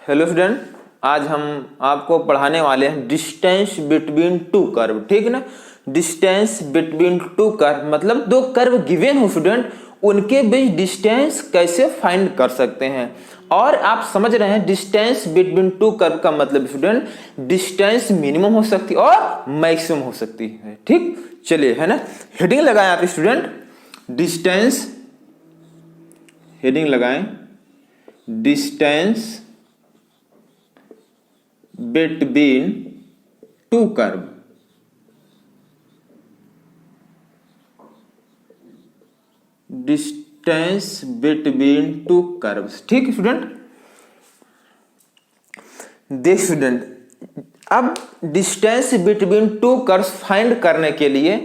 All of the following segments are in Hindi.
हेलो स्टूडेंट, आज हम आपको पढ़ाने वाले हैं डिस्टेंस बिटवीन टू कर्व। ठीक है ना। डिस्टेंस बिटवीन टू कर्व मतलब दो कर्व गिवन हो स्टूडेंट, उनके बीच डिस्टेंस कैसे फाइंड कर सकते हैं। और आप समझ रहे हैं डिस्टेंस बिटवीन टू कर्व का मतलब स्टूडेंट डिस्टेंस मिनिमम हो सकती है और मैक्सिमम हो सकती है। ठीक, चलिए है ना। हेडिंग लगाएं आप स्टूडेंट, डिस्टेंस, हेडिंग लगाएं distance between two curve. Distance between two curves. ठीक है स्टूडेंट। देख स्टूडेंट, अब distance between two curves find करने के लिए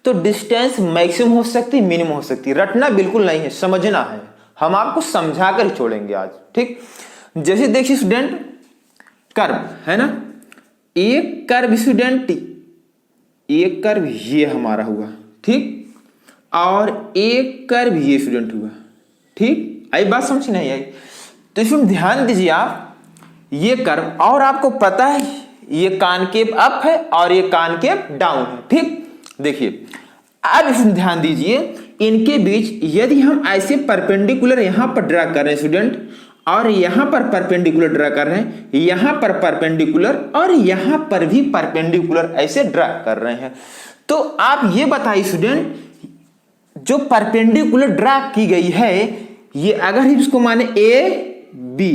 तो डिस्टेंस मैक्सिमम हो सकती है, मिनिमम हो सकती है। रटना बिल्कुल नहीं है, समझना है। हम आपको समझा कर छोड़ेंगे आज। ठीक, जैसे देखिए स्टूडेंट, कर्व है ना, एक कर्व स्टूडेंट, एक कर्व ये हमारा हुआ, ठीक, और एक कर्व ये स्टूडेंट हुआ। ठीक, आई बात समझ नहीं आई? तो इसमें ध्यान दीजिए आप, ये कर्व, और आपको पता है ये कॉनकेव अप है और ये कॉनकेव डाउन है। ठीक, देखिए अब इसमें ध्यान दीजिए, इनके बीच यदि हम ऐसे परपेंडिकुलर यहां पर ड्रा कर रहे हैं स्टूडेंट, और यहां पर परपेंडिकुलर ड्रा कर रहे हैं, यहां पर परपेंडिकुलर और यहां पर भी परपेंडिकुलर ऐसे ड्रा कर रहे हैं, तो आप ये बताइए स्टूडेंट, जो परपेंडिकुलर ड्रा की गई है ये अगर इसको माने ए बी,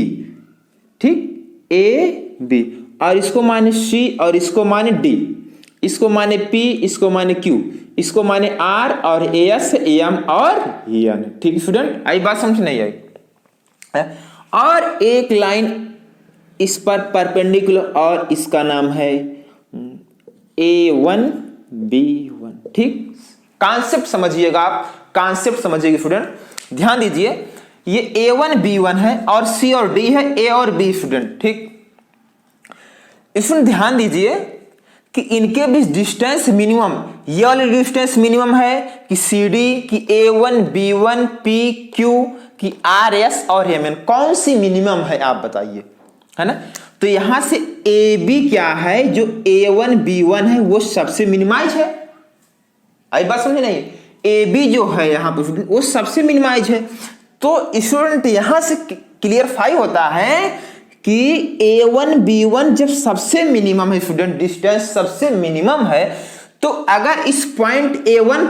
ठीक, ए बी, और इसको माने सी और इसको माने डी, इसको माने पी, इसको माने क्यू, इसको माने आर और एस, एम और एन। ठीक स्टूडेंट, आई बात समझ नहीं आई? और एक लाइन इस पर परपेंडिकुलर और इसका नाम है A1 B1। ठीक, कॉन्सेप्ट समझिएगा आप, कॉन्सेप्ट समझिएगा स्टूडेंट, ध्यान दीजिए। ये A1 B1 है और C और D है, A और B स्टूडेंट। ठीक, इसमें ध्यान दीजिए कि इनके बीच डिस्टेंस मिनिमम, ये वाली डिस्टेंस मिनिमम है कि CD की A1 B1 PQ की RS और MN, कौन सी मिनिमम है आप बताइए, है ना। तो यहां से AB क्या है, जो A1 B1 है वो सबसे मिनिमाइज है। आई बात समझे नहीं? AB जो है यहां पर वो सबसे मिनिमाइज है। तो स्टूडेंट यहां से क्लियरफाई होता है कि A1 B1 जब सबसे मिनिमम है स्टूडेंट, डिस्टेंस सबसे मिनिमम है, तो अगर इस पॉइंट A1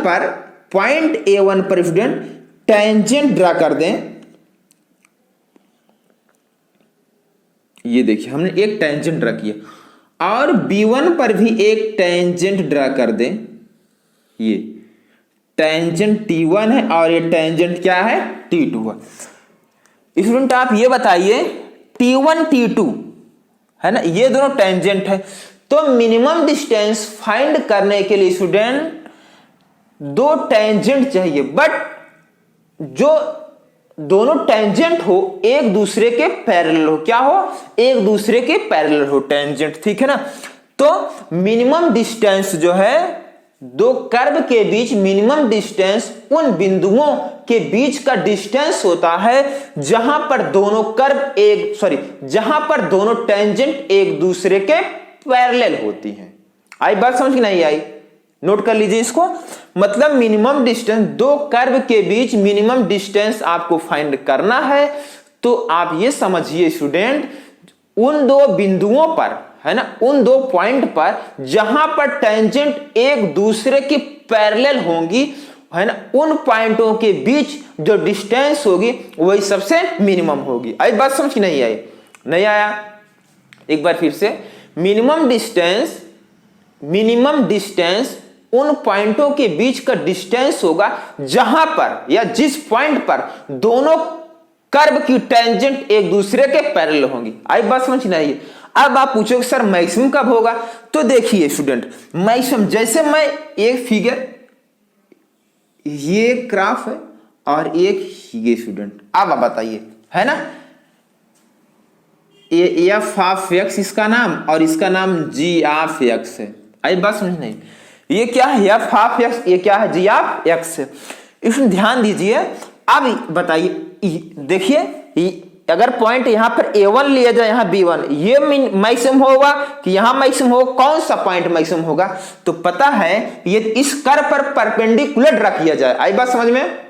पर स्टूडेंट टेंजेंट ड्रा कर दें, ये देखिए हमने एक टेंजेंट ड्रा किया, और B1 पर भी एक टेंजेंट ड्रा कर दें, ये टेंजेंट T1 है और ये टेंजेंट क्या है, T2 है। स्टूडेंट आप ये बताइए, T1 T2 है ना, ये दोनों टेंजेंट है, तो मिनिमम डिस्टेंस फाइंड करने के लिए स्टूडेंट दो टेंजेंट चाहिए, बट जो दोनों टेंजेंट हो एक दूसरे के पैरेलल हो। क्या हो? एक दूसरे के पैरेलल हो टेंजेंट। ठीक है ना। तो मिनिमम डिस्टेंस जो है दो कर्व के बीच, मिनिमम डिस्टेंस उन बिंदुओं के बीच का डिस्टेंस होता है जहां पर दोनों जहां पर दोनों टेंजेंट एक दूसरे के पैरेलल होती हैं। आई बात समझ में नहीं आई? नोट कर लीजिए इसको। मतलब मिनिमम डिस्टेंस, दो कर्व के बीच मिनिमम डिस्टेंस आपको फाइंड करना है, तो आप ये समझिए स्टूडेंट, उन दो बिंदुओं पर, है ना, उन दो पॉइंट पर जहां पर टेंजेंट एक दूसरे के पैरेलल होंगी, है ना, उन पॉइंटों के बीच जो डिस्टेंस होगी वही सबसे मिनिमम होगी। आई बात समझ नहीं आई? नहीं आया? एक बार फिर से, मिनिमम डिस्टेंस उन पॉइंटों के बीच का डिस्टेंस होगा जहां पर या जिस पॉइंट पर दोनों कर्व की टेंजेंट एक दूसरे के पैरेलल होंगी। आई बात समझ नहीं आई? अब आप पूछोगे सर मैक्सिमम कब होगा? तो देखिए स्टूडेंट, मैक्सिमम जैसे मैं एक फिगर, ये ग्राफ है और एक ये स्टूडेंट, अब आप बताइए, है ना, ये f(x) इसका नाम और इसका नाम g(x) है। आई बात समझ नहीं? ये क्या है f(x), ये क्या है g(x) है। इसमें ध्यान दीजिए। अब बताइए, देखिए अगर पॉइंट यहां पर A1 लिया जाए, यहां B1, ये मैक्सिमम होगा कि यहां मैक्सिमम होगा, कौन सा पॉइंट मैक्सिमम होगा? तो पता है ये इस कर्व पर परपेंडिकुलर ड्रा किया जाए। आई बात समझ में?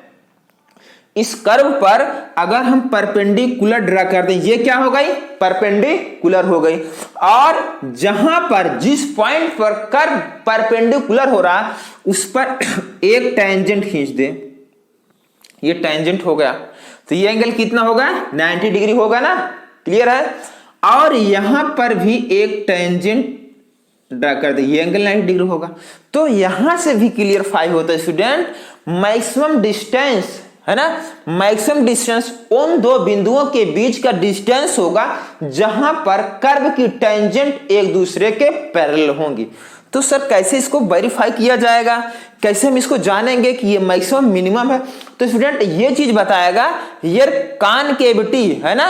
इस कर्व पर अगर हम परपेंडिकुलर ड्रा कर दें, ये क्या हो गई? परपेंडिकुलर हो गई। और जहां पर जिस पॉइंट पर कर्व परपेंडिकुलर हो रहा है उस पर एक टेंजेंट खींच दे, ये टेंजेंट हो गया, तो ये एंगल कितना होगा? 90 डिग्री होगा ना? क्लियर है? और यहां पर भी एक टेंजेंट ड्रा कर दे, ये एंगल 90 डिग्री होगा। तो यहां से भी क्लियर फाइव होता है स्टूडेंट, मैक्सिमम डिस्टेंस है ना, मैक्सिमम डिस्टेंस उन दो बिंदुओं के बीच का डिस्टेंस होगा जहां पर कर्व की टेंजेंट एक दूसरे के पैरेलल होंगी। तो सर कैसे इसको वेरीफाई किया जाएगा, कैसे हम इसको जानेंगे कि ये मैक्सिमम मिनिमम है? तो स्टूडेंट ये चीज बताएगा, ये कॉनकेविटी है ना,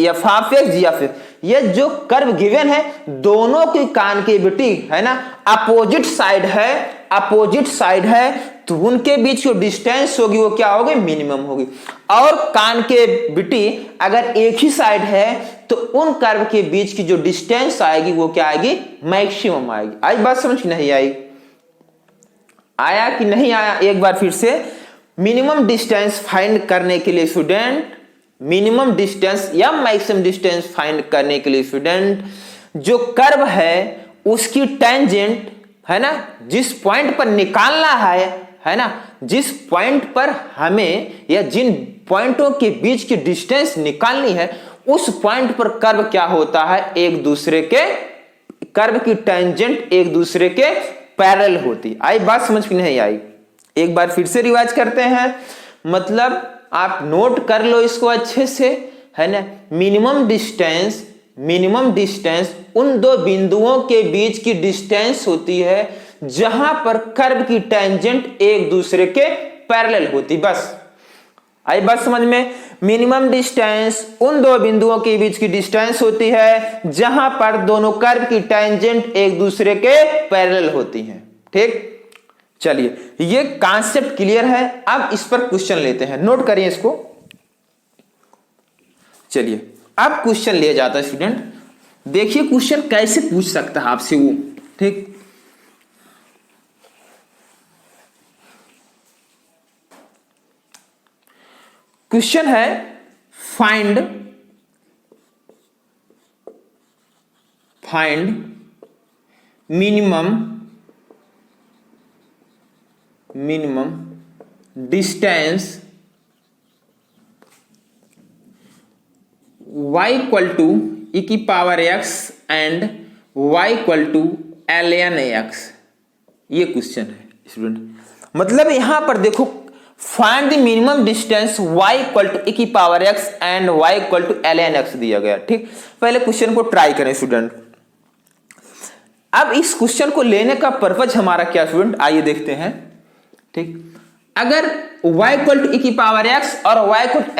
F of X G of X, ये जो कर्व गिवन है दोनों की कॉनकेविटी है ना अपोजिट साइड है, अपोजिट साइड है, तो उनके बीच जो डिस्टेंस होगी वो क्या होगी? मिनिमम होगी। और कॉनकेविटी अगर एक ही साइड है तो उन कर्व के बीच की जो डिस्टेंस आएगी वो क्या आएगी? मैक्सिमम आएगी। आई बात समझ नहीं आई? आया कि नहीं आया? एक बार फिर से, मिनिमम डिस्टेंस फाइंड करने के लिए स्टूडेंट, मिनिमम डिस्टेंस या मैक्सिमम डिस्टेंस फाइंड करने के लिए स्टूडेंट, जो कर्व है उसकी टेंजेंट है ना, जिस पॉइंट पर निकालना है ना, जिस पॉइंट पर हमें या जिन पॉइंटों के बीच की डिस्टेंस निकालनी है उस पॉइंट पर कर्व क्या होता है? एक दूसरे के, कर्व की टेंजेंट एक दूसरे के पैरेलल होती। आई बात समझ में नहीं आई? एक बार फिर से रिवाइज करते हैं, मतलब आप नोट कर लो इसको अच्छे से, है ना। मिनिमम डिस्टेंस, मिनिमम डिस्टेंस उन दो बिंदुओं के बीच की डिस्टेंस होती है जहां पर कर्व की टेंजेंट एक दूसरे के पैरेलल होती। बस आई बात समझ में? मिनिमम डिस्टेंस उन दो बिंदुओं के बीच की डिस्टेंस होती है जहां पर दोनों कर्व की टेंजेंट एक दूसरे के पैरेलल होती हैं। ठीक, चलिए ये कॉन्सेप्ट क्लियर है। अब इस पर क्वेश्चन लेते हैं, नोट करिए इसको। चलिए अब क्वेश्चन लिया जाता है स्टूडेंट, देखिए क्वेश्चन कैसे पूछ सकता है आपसे वो। ठीक, क्वेश्चन है find minimum distance y equal to e की power x and y equal to ln x। ये क्वेश्चन है स्टूडेंट। मतलब यहां पर देखो, find the minimum distance y equal to e की power x and y equal to ln x दिया गया। ठीक, पहले क्वेश्चन को ट्राई करें स्टूडेंट। अब इस क्वेश्चन को लेने का पर्पज हमारा क्या स्टूडेंट, आइए देखते हैं। ठीक, अगर y इक्वल टू e की पावर x और y equal to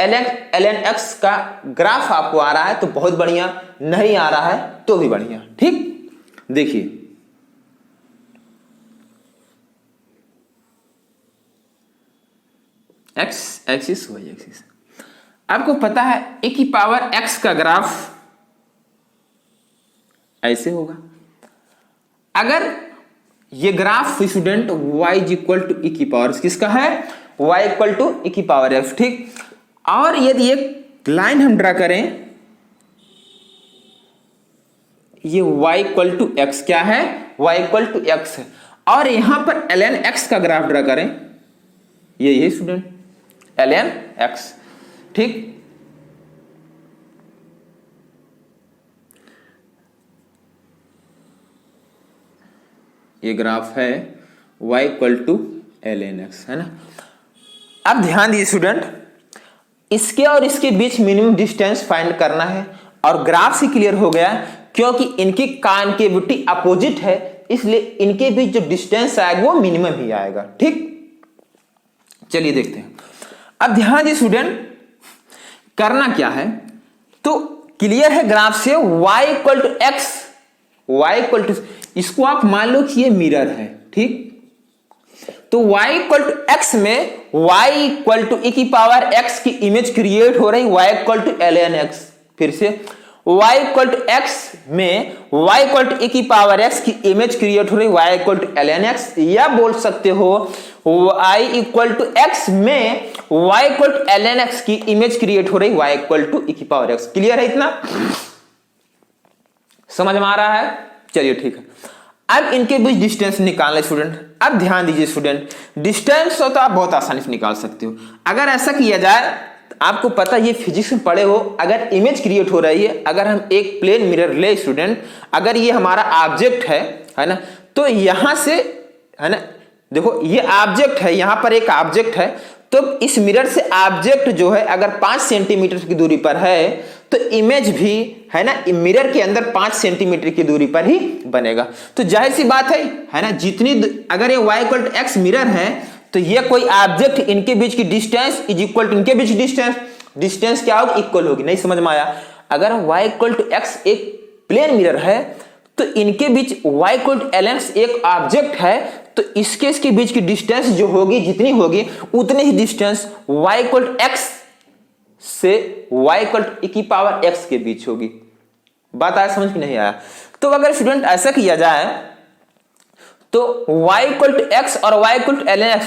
ln x का ग्राफ आपको आ रहा है तो बहुत बढ़िया, नहीं आ रहा है तो भी बढ़िया। ठीक, देखिए x एक्सिस y एक्सिस, आपको पता है e की पावर x का ग्राफ ऐसे होगा। अगर ये graph student y equal to e की पावर किसका है? y इक्वल टू e की पावर x। ठीक, और यदि एक लाइन हम ड्रा करें, ये y इक्वल टू x क्या है? y इक्वल टू x है, और यहां पर ln x का ग्राफ ड्रा करें, ये स्टूडेंट ln x। ठीक, ये ग्राफ है y equal to ln x, है ना। अब ध्यान दीजिए स्टूडेंट, इसके और इसके बीच मिनिमम डिस्टेंस फाइंड करना है, और ग्राफ से क्लियर हो गया क्योंकि इनकी कॉनकेविटी अपोजिट है, इसलिए इनके बीच जो डिस्टेंस आएगा वो मिनिमम ही आएगा। ठीक, चलिए देखते हैं। अब ध्यान दीजिए स्टूडेंट, करना क्या है, तो क्लियर है ग्राफ से y equal to x, y equal to, इसको आप मान लो कि ये मिरर है। ठीक, तो y इक्वल टू एक्स में y इक्वल टू e की पावर x की इमेज क्रिएट हो रही, y equal to ln x। फिर से y इक्वल टू एक्स में y इक्वल टू e की पावर x की इमेज क्रिएट हो रही, y equal to ln x, या बोल सकते हो y इक्वल टू एक्स में y equal to ln x की इमेज क्रिएट हो रही, y इक्वल टू e की पावर x। क्लियर है? इतना समझ में आ रहा है? चलिए ठीक है। अब इनके बीच डिस्टेंस निकालना स्टूडेंट। अब ध्यान दीजिए स्टूडेंट, डिस्टेंस हो तो आप बहुत आसानी से निकाल सकते हो। अगर ऐसा किया जाए, आपको पता ये फिजिक्स में पढ़े हो, अगर इमेज क्रिएट हो रही है, अगर हम एक प्लेन मिरर ले स्टूडेंट, अगर ये हमारा ऑब्जेक्ट है ना, तो यहां से है ना, देखो ये ऑब्जेक्ट है, यहां पर एक ऑब्जेक्ट है, तो इस मिरर से ऑब्जेक्ट जो है अगर 5 सेंटीमीटर की दूरी पर है, तो इमेज भी है ना मिरर के अंदर 5 सेंटीमीटर की दूरी पर ही बनेगा। तो जाहिर सी बात है ना, जितनी अगर ये y equal to X mirror है, तो ये कोई ऑब्जेक्ट, इनके बीच की डिस्टेंस इज इक्वल टू इनके बीच डिस्टेंस क्या होगी? इक्वल होगी। नहीं समझ में आया? अगर y इक्वल टू एक्स एक प्लेन मिरर है, तो इनके बीच y equal to ln x एक ऑब्जेक्ट है, तो इसके बीच की डिस्टेंस जो होगी, जितनी होगी उतनी ही distance y equal to x से y इक्वल टू e की पावर x के बीच होगी। बात आया समझ में? नहीं आया? तो अगर स्टूडेंट ऐसा किया जाए, तो y इक्वल टू एक्स और y equal to ln x,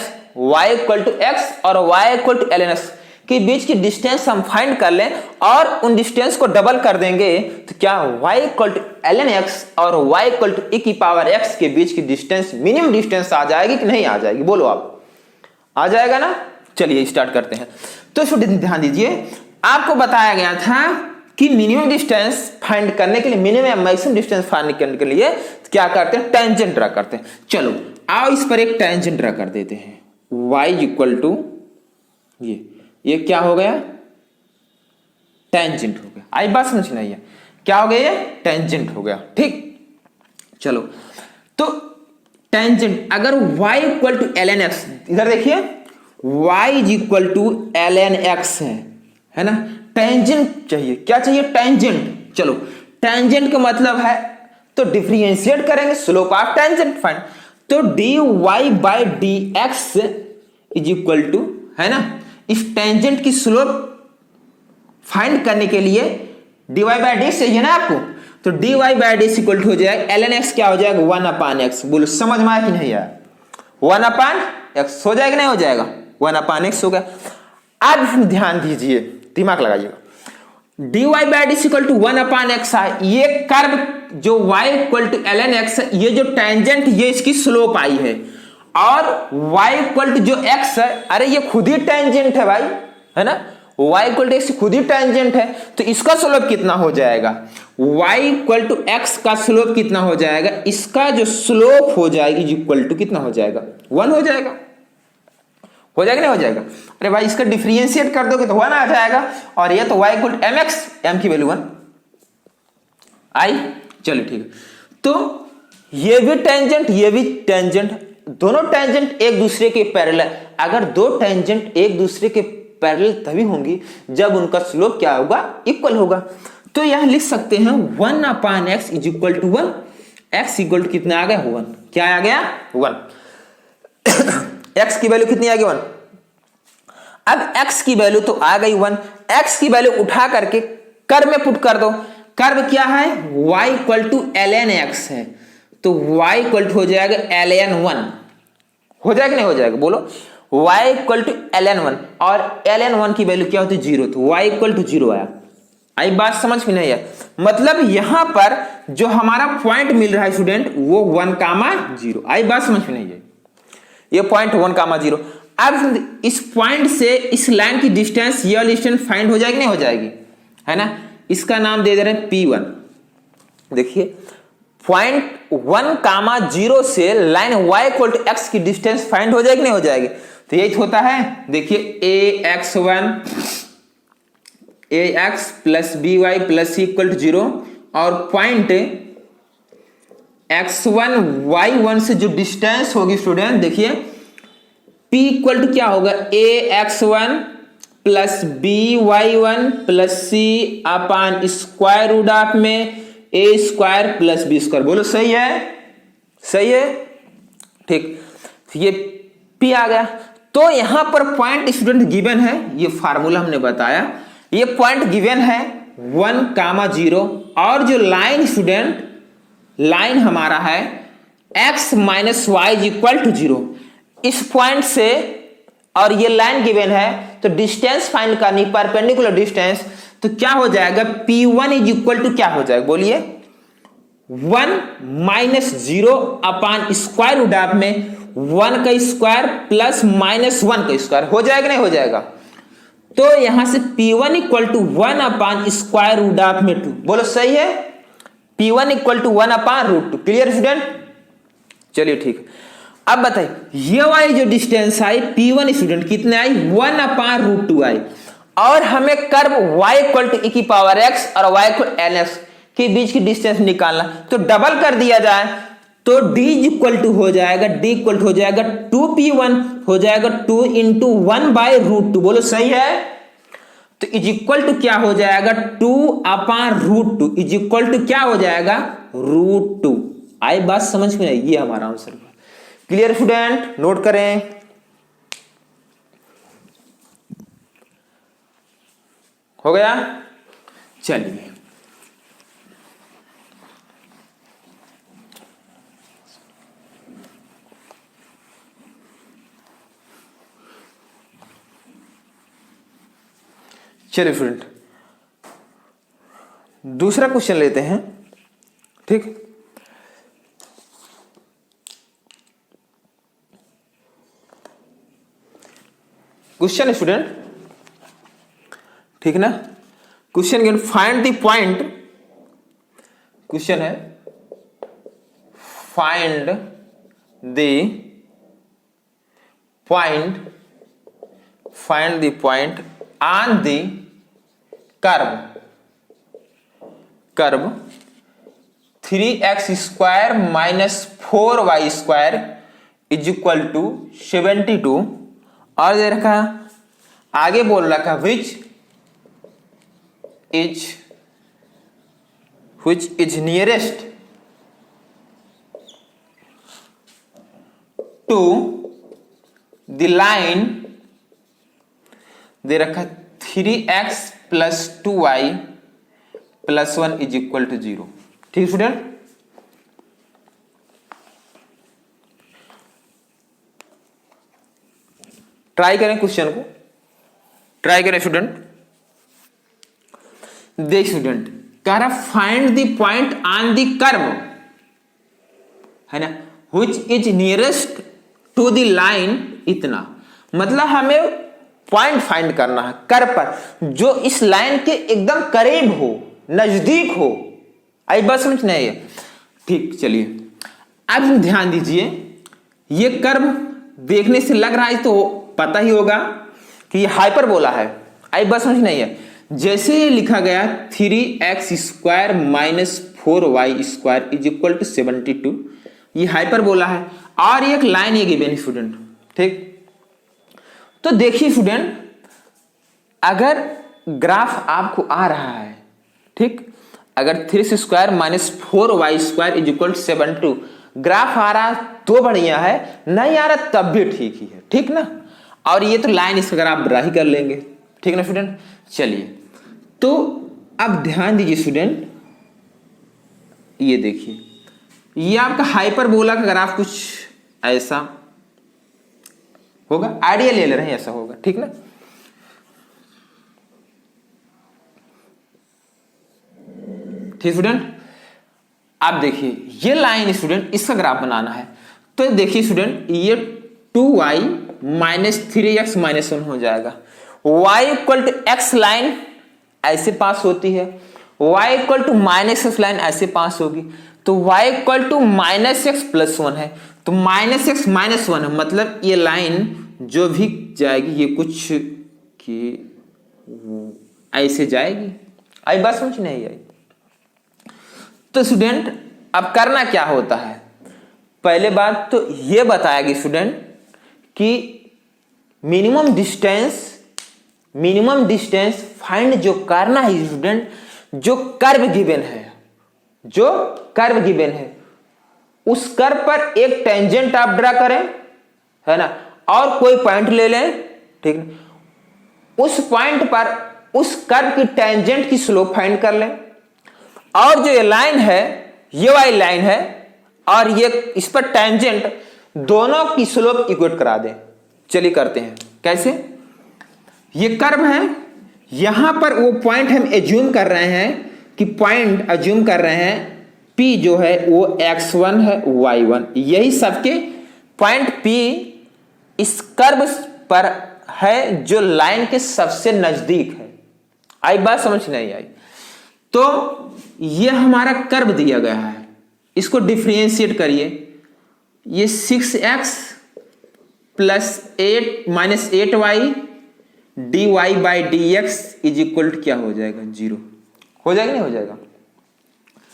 y equal to X और y equal to ln x के बीच की डिस्टेंस हम फाइंड कर लें और उन डिस्टेंस को डबल कर देंगे, तो क्या y equal to ln x और y इक्वल टू e की पावर x के बीच की डिस्टेंस मिनिमम डिस्टेंस आ जाएगी कि नहीं आ जाएगी? बोलो आप, आ जाएगा ना? चलिए स्टार्ट करते हैं। तो स्टूडेंट ध्यान दीजिए, आपको बताया गया था कि मिनिमम डिस्टेंस फाइंड करने के लिए, मिनिमम मैक्सिमम डिस्टेंस फाइंड करने के लिए क्या करते हैं? टेंजेंट ड्रा करते हैं। चलो आओ इस पर एक टेंजेंट ड्रा कर देते हैं। y इक्वल टू ये क्या हो गया? टेंजेंट हो गया। आई बात समझ नहीं है? क्या हो गया? ये टेंजेंट हो गया। ठीक, चलो तो टेंजेंट अगर y equal to ln x, इधर देखिए y is equal to ln x है ना। टेंजेंट चाहिए, क्या चाहिए? टेंजेंट। चलो टेंजेंट का मतलब है, तो डिफरेंशिएट करेंगे, स्लोप ऑफ टेंजेंट फाइंड। तो dy by dx is equal to, है ना, इस टेंजेंट की स्लोप फाइंड करने के लिए dy बाई डी चाहिए ना आपको, तो dy by D equal to हो जाएगा ln x, क्या हो जाएगा? 1/x। बोलो समझ में आया कि नहीं आया? 1/x हो जाएगा, नहीं हो जाएगा? 1/x हो गया। अब ध्यान दीजिए, दिमाग लगाइएगा, dy by D equal to 1/x है। ये कर्व जो y equal to ln x है, ये जो टेंजेंट, ये इसकी स्लोप आई है, और y इक्वल टू जो x है, अरे ये खुद ही टेंजेंट है भाई, है ना, y इक्वल टू x खुद ही टेंजेंट है, तो इसका स्लोप कितना हो जाएगा? y इक्वल टू x का स्लोप कितना हो जाएगा? इसका जो स्लोप हो जाएगी इक्वल टू कितना हो जाएगा? 1 हो जाएगा। हो जाएगा नहीं हो जाएगा? अरे भाई इसका डिफरेंशिएट कर दोगे तो 1 आ जाएगा, और ये तो y equal to mx, m की वैल्यू 1 आई। चलो ठीक है, तो ये भी टेंजेंट, ये भी टेंजेंट, दोनों टेंजेंट एक दूसरे के पैरेलल। अगर दो टेंजेंट एक दूसरे के पैरेलल तभी होंगी जब उनका स्लोप क्या होगा? इक्वल होगा। तो यहां लिख सकते हैं 1/x is equal to 1, x equal to कितना आ गया? 1। क्या आ गया? 1। x की वैल्यू कितनी आ गई? 1। अब x की वैल्यू तो आ गई 1, x की वैल्यू उठा करके कर्व में पुट कर दो। कर्व क्या है? y equal to ln x है, तो y इक्वल टू हो जाएगा ln 1। हो जाएगा नहीं हो जाएगा? बोलो, y इक्वल टू ln 1, और ln 1 की वैल्यू क्या होती है? 0, तो y इक्वल टू 0 आया। आई बात समझ में नहीं है? मतलब यहां पर जो हमारा पॉइंट मिल रहा है स्टूडेंट, वो 1,0। आई बात समझ में नहीं है? ये पॉइंट 1,0। अब इस पॉइंट से इस लाइन की डिस्टेंस, ये डिस्टेंस फाइंड हो जाएगी नहीं हो जाएगी? है ना, इसका नाम दे दे रहे हैं P1। देखिए पॉइंट 1,0 से line y equal to x की डिस्टेंस फाइंड हो जाएगी नहीं हो जाएगी? तो यही होता है, देखिए ax plus by plus equal to 0, और पॉइंट x1 y1 से जो डिस्टेंस होगी स्टूडेंट, देखिए p इक्वल टू क्या होगा? ax1 plus by1 plus c upon square root of में a square plus b square. बोलो सही है? सही है? ठीक। ये P आ गया। तो यहां पर पॉइंट स्टूडेंट गिवन है, ये फार्मूला हमने बताया, ये पॉइंट गिवन है 1, 0 और जो लाइन स्टूडेंट लाइन हमारा है x minus Y equal to 0, इस पॉइंट से और ये लाइन गिवन है तो डिस्टेंस फाइंड करनी, परपेंडिकुलर डिस्टेंस, तो क्या हो जाएगा P1 इज इक्वल टू क्या हो जाएगा बोलिए 1 minus 0 upon square root of में 1 का स्क्वायर प्लस माइनस 1 का स्क्वायर, हो जाएगा नहीं हो जाएगा। तो यहां से P1 equal to 1 upon square root of में 2, बोलो सही है, P1 equal to 1 upon root 2। Clear student, चलिए ठीक। अब बताइए ये वाली जो डिस्टेंस आई P1 स्टूडेंट कितने आई 1 अपान रूट 2 आई, और हमें curve y equal to e की पावर x और y इक्वल nx के बीच की डिस्टेंस निकालना, तो डबल कर दिया जाए तो d इक्वल टू हो जाएगा, d इक्वल टू हो जाएगा 2P1 हो जाएगा 2 इंटू 1 बाई रूट 2, बोलो सही है। तो इज इक्वल टू क्या हो जाएगा 2 upon root 2 is equal to क्या हो जाएगा रूट 2। आई बात समझ में आई, ये हमारा आंसर। क्लियर स्टूडेंट, नोट करें। हो गया, चलिए चलिए स्टूडेंट दूसरा क्वेश्चन लेते हैं, ठीक। क्वेश्चन स्टूडेंट, ठीक ना, question find the point, question है find the point on the curve 3x square minus 4y square is equal to 72, और दे रखा आगे बोल रखा which is nearest to the line, दे रखा 3x plus 2y plus 1 is equal to 0। ठीक स्टूडेंट, ट्राई करें क्वेश्चन को, ट्राई करें स्टूडेंट। देख स्टूडेंट, कह रहा find the point on the curve, है ना, which is nearest to the line, इतना मतलब हमें पॉइंट फाइंड करना है कर्व पर जो इस लाइन के एकदम करीब हो, नजदीक हो। आई बात समझ नहीं है, ठीक। चलिए अब ध्यान दीजिए, ये कर्व देखने से लग रहा है तो पता ही होगा कि ये हाइपरबोला है। आई बात समझ नहीं है, जैसे ये लिखा गया 3x square minus 4y square is equal to 72, ये हाइपरबोला है और एक लाइन ये गिवन स्टूडेंट, ठीक। तो देखिए स्टूडेंट, अगर ग्राफ आपको आ रहा है, ठीक, अगर 3x square minus 4y square is equal to 72 graph आ रहा तो बढ़िया है, नहीं आ रहा तब भी ठीक ही है, ठीक ना। और ये तो लाइन इसका ग्राफ ड्रा ही कर लेंगे, ठीक ना स्टूडेंट। चलिए तो अब ध्यान दीजिए स्टूडेंट, ये देखिए, ये आपका हाइपरबोला का ग्राफ कुछ ऐसा होगा, आइडिया ले रहे हैं ऐसा होगा, ठीक ना। ठीक स्टूडेंट, आप देखिए ये लाइन स्टूडेंट, इसका ग्राफ बनाना है तो देखिए स्टूडेंट, ये 2y माइनस 3x माइनस 1 हो जाएगा। y equal to x line ऐसे पास होती है, y equal to minus x line ऐसे पास होगी, तो y equal to minus x plus 1 है, तो माइनस एक्स माइनस 1 है, मतलब ये लाइन जो भी जाएगी ये कुछ कि ऐसे जाएगी। आई बात समझ नहीं आई। तो स्टूडेंट अब करना क्या होता है, पहले बात तो ये बताएगी स्टूडेंट कि मिनिमम डिस्टेंस फाइंड जो करना है स्टूडेंट, जो कर्व गिवन है उस कर्व पर एक टेंजेंट आप ड्रा करें, है ना, और कोई पॉइंट ले लें, ठीक है, उस पॉइंट पर उस कर्व की टेंजेंट की स्लोप फाइंड कर लें, और जो ये लाइन है ये वाली लाइन है और ये इस पर टेंजेंट, दोनों की स्लोप इक्वेट करा दें। चलिए करते हैं कैसे। ये कर्व है, यहां पर वो पॉइंट हम एज्यूम कर रहे हैं कि पॉइंट एज्यूम कर रहे हैं P जो है वो x1 है y1, यही सबके पॉइंट P इस कर्व पर है जो लाइन के सबसे नजदीक है। आई बात समझ नहीं आई? तो ये हमारा कर्व दिया गया है, इसको डिफरेंशिएट करिए। ये 6x plus 8 minus 8y dy by dx is equal to क्या हो जाएगा? 0 हो जाएगा, नहीं हो जाएगा?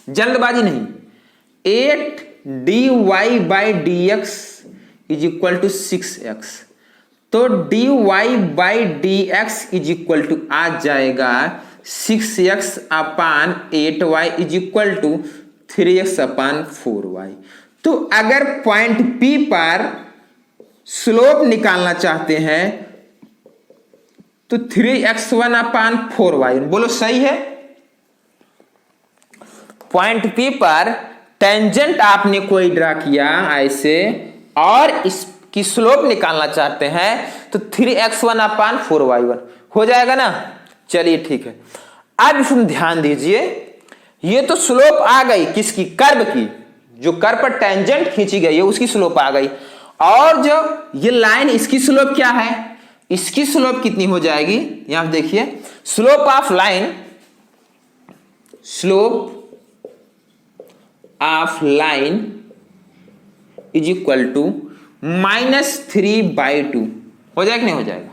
जल्दबाजी नहीं। 8 dy by dx is equal to 6x, तो dy by dx is equal to आ जाएगा 6x upon 8y is equal to 3x upon 4y। तो अगर पॉइंट P पर स्लोप निकालना चाहते हैं तो 3x1 अपान 4y, बोलो सही है? पॉइंट P पर टेंजेंट आपने कोई ड्रा किया ऐसे और इसकी स्लोप निकालना चाहते हैं तो 3x1 अपान 4y1 हो जाएगा ना। चलिए ठीक है, अब इसमें ध्यान दीजिए, ये तो स्लोप आ गई किसकी? कर्व की। जो कर्व पर टेंजेंट खींची गई है उसकी स्लोप आ गई, और जो ये लाइन इसकी स्लोप क्या है? इसकी स्लोप कितनी हो जाएगी? यहां देखिए, slope of line, slope of line is equal to -3/2 हो जाएगा, नहीं हो जाएगा?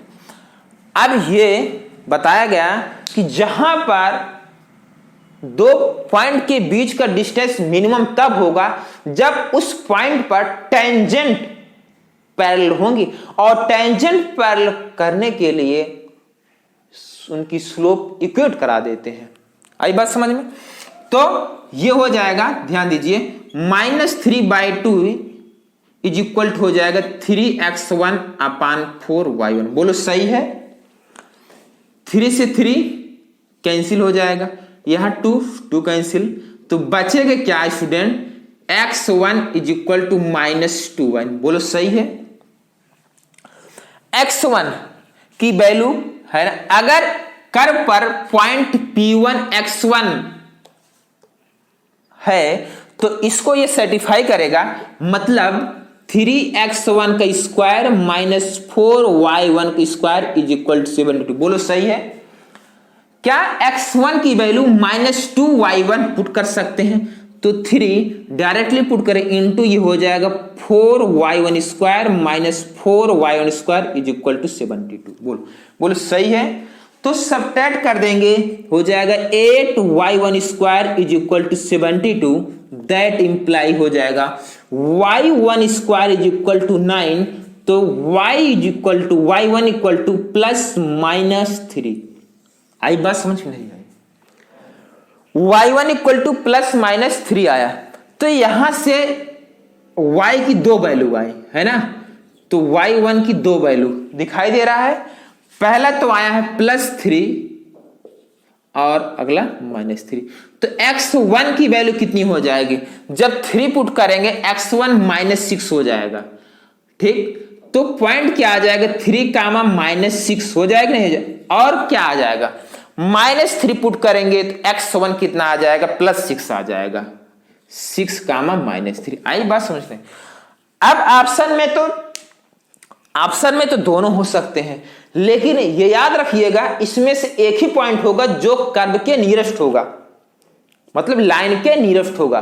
अब ये बताया गया कि जहां पर दो पॉइंट के बीच का डिस्टेंस मिनिमम तब होगा जब उस पॉइंट पर टेंजेंट पैरेलल होंगी, और टेंजेंट पैरेलल करने के लिए उनकी स्लोप इक्वेट करा देते हैं। आई बात समझ में? तो ये हो जाएगा, ध्यान दीजिए, -3/2 इज इक्वल हो जाएगा 3x1 अपान 4y1। बोलो सही है? 3 से 3 कैंसिल हो जाएगा, यहां 2 कैंसिल, तो बचेगा क्या student? x1 is equal to -2y। बोलो सही है? x1 की वैल्यू है ना, अगर कर्व पर पॉइंट P1 x1 है तो इसको ये सर्टिफाई करेगा, मतलब 3x1 का स्क्वायर माइनस 4y1 का स्क्वायर इज इक्वल टू 72। बोलो सही है? क्या x1 की वैल्यू -2y1 पुट कर सकते हैं? तो 3 डायरेक्टली पुट करें इनटू, ये हो जाएगा 4y1 square minus 4y1 square is equal to 72। बोलो सही है? तो सब्ट्रैक्ट कर देंगे, हो जाएगा 8y1 square is equal to 72। That imply हो जाएगा y1 square is equal to 9, तो y1 इक्वल टू +-3। आई बात समझ में नहीं आई? y1 इक्वल टू +-3 आया, तो यहां से y की 2 वैल्यू आई है ना, तो y1 की 2 वैल्यू दिखाई दे रहा है। पहला तो आया है +3 और अगला -3, तो x1 की वैल्यू कितनी हो जाएगी? जब 3 पुट करेंगे x1 -6 हो जाएगा, ठीक? तो पॉइंट क्या आ जाएगा? 3 कामा -6 हो जाएगा, नहीं हो जाएगा? और क्या आ जाएगा? -3 पुट करेंगे तो x1 कितना आ जाएगा? +6 आ जाएगा, 6 कामा -3। आई बात समझते हैं? अब ऑप्शन में तो दोनों हो सकते हैं, लेकिन ये याद रखिएगा इसमें से एक ही पॉइंट होगा जो कर्व के नियरेस्ट होगा, मतलब लाइन के नियरेस्ट होगा।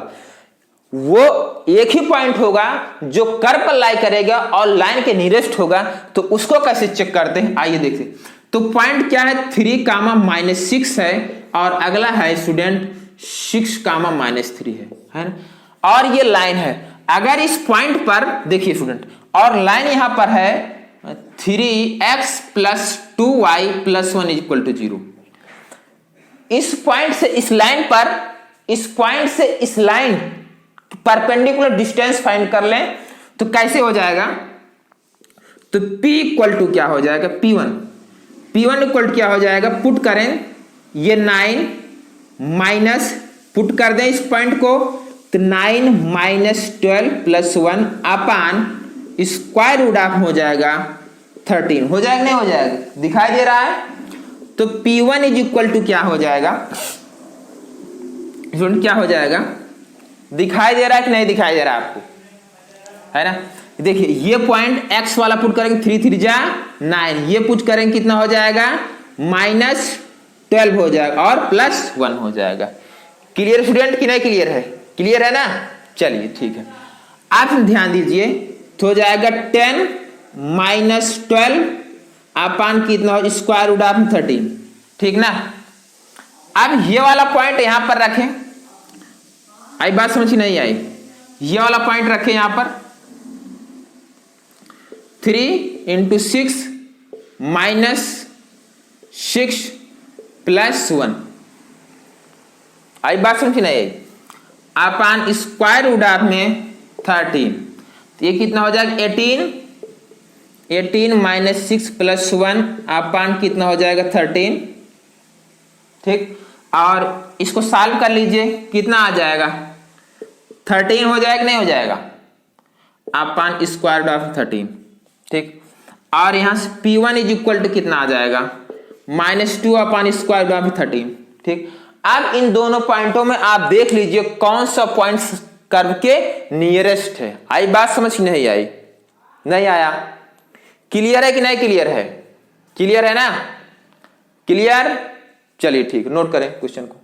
वो एक ही पॉइंट होगा जो कर्व पर लाई करेगा और लाइन के नियरेस्ट होगा। तो उसको कैसे चेक करते हैं, आइए देखते। तो पॉइंट क्या है? 3 कामा -6 है, और अगला है स्टूडेंट 6 कामा -3 है ना, और ये लाइन है। अगर इस पॉइंट पर देखिए स्टूडेंट, और लाइन यहां पर है 3x + 2y + 1 = 0। इस पॉइंट से इस लाइन पर, इस पॉइंट से इस लाइन परपेंडिकुलर डिस्टेंस फाइंड कर लें तो कैसे हो जाएगा? तो P इक्वल टू क्या हो जाएगा, P1 इक्वल टू क्या हो जाएगा, पुट करें ये 9 माइनस, पुट कर दें इस पॉइंट को, तो 9 minus 12 plus 1 upon square root of हो जाएगा 13। हो जाएगा नहीं हो जाएगा, दिखाई दे रहा है। तो P1 इज इक्वल टू क्या हो जाएगा, क्या हो जाएगा, दिखाई दे रहा है कि नहीं दिखाई दे रहा है आपको, है ना। देखिए ये पॉइंट x वाला पुट करेंगे 3 3 जा 9, ये पुट करेंगे कितना हो जाएगा, माइनस 12 हो जाएगा और प्लस 1 हो जाएगा। क्लियर स्टूडेंट कि नहीं क्लियर है, क्लियर है ना। चलिए ठीक है, आप ध्यान दीजिए, तो हो जाएगा 10 माइनस 12 अपान कितना हो, स्क्वायर रूट ऑफ 13, ठीक ना। अब ये वाला पॉइंट यहां पर रखें, आई बात समझ नहीं आई, ये वाला पॉइंट रखें यहां पर, 3 इंटू 6 माइनस 6 प्लस 1, आई बात समझ नहीं आई, अपान स्क्वायर रूट ऑफ में 13, तो ये कितना हो जाएगा 18 माइनस 6 प्लस 1 अपान कितना हो जाएगा 13, ठीक। और इसको सॉल्व कर लीजिए, कितना आ जाएगा 13 हो जाएगा नहीं हो जाएगा, अपान स्क्वायर रूट ऑफ 13, ठीक। और यहां से P1 इज इक्वल टू कितना आ जाएगा, -2 अपान स्क्वायर रूट ऑफ 13, ठीक। अब इन दोनों पॉइंटों में आप देख लीजिए कौन सा पॉइंट कर्व के नियरेस्ट है। आई बात समझ नहीं आई, नहीं आया, क्लियर है कि नहीं क्लियर है, क्लियर है ना, क्लियर। चलिए ठीक, नोट करें क्वेश्चन को।